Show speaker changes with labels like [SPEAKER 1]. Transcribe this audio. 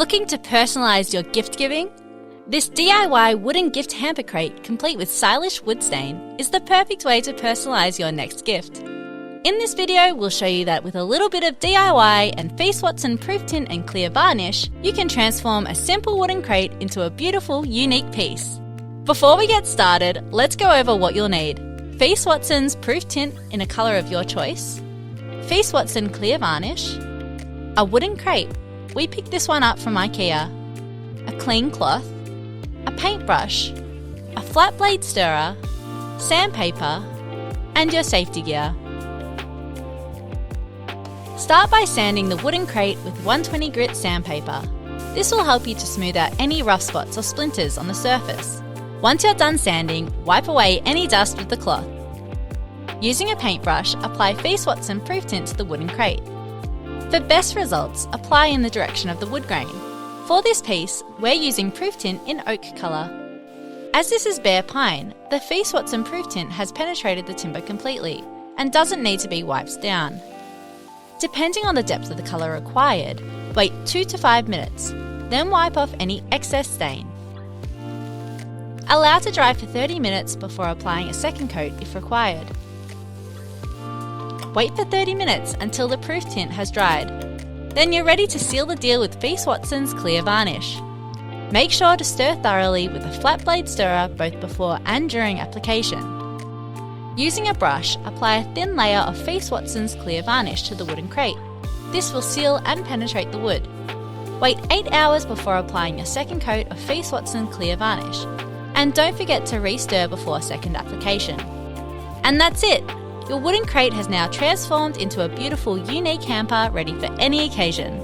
[SPEAKER 1] Looking to personalise your gift giving? This DIY wooden gift hamper crate, complete with stylish wood stain, is the perfect way to personalise your next gift. In this video, we'll show you that with a little bit of DIY and Feast Watson Prooftint and Clear Varnish, you can transform a simple wooden crate into a beautiful, unique piece. Before we get started, let's go over what you'll need. Feast Watson's Prooftint in a colour of your choice, Feast Watson Clear Varnish, a wooden crate, we picked this one up from IKEA, a clean cloth, a paintbrush, a flat blade stirrer, sandpaper, and your safety gear. Start by sanding the wooden crate with 120 grit sandpaper. This will help you to smooth out any rough spots or splinters on the surface. Once you're done sanding, wipe away any dust with the cloth. Using a paintbrush, apply Feast Watson Prooftint to the wooden crate. For best results, apply in the direction of the wood grain. For this piece, we're using Prooftint in oak colour. As this is bare pine, the Feast Watson Prooftint has penetrated the timber completely and doesn't need to be wiped down. Depending on the depth of the colour required, wait 2 to 5 minutes, then wipe off any excess stain. Allow to dry for 30 minutes before applying a second coat if required. Wait for 30 minutes until the Prooftint has dried. Then you're ready to seal the deal with Feast Watson's Clear Varnish. Make sure to stir thoroughly with a flat blade stirrer both before and during application. Using a brush, apply a thin layer of Feast Watson's Clear Varnish to the wooden crate. This will seal and penetrate the wood. Wait 8 hours before applying a second coat of Feast Watson Clear Varnish. And don't forget to re-stir before second application. And that's it! Your wooden crate has now transformed into a beautiful, unique hamper ready for any occasion.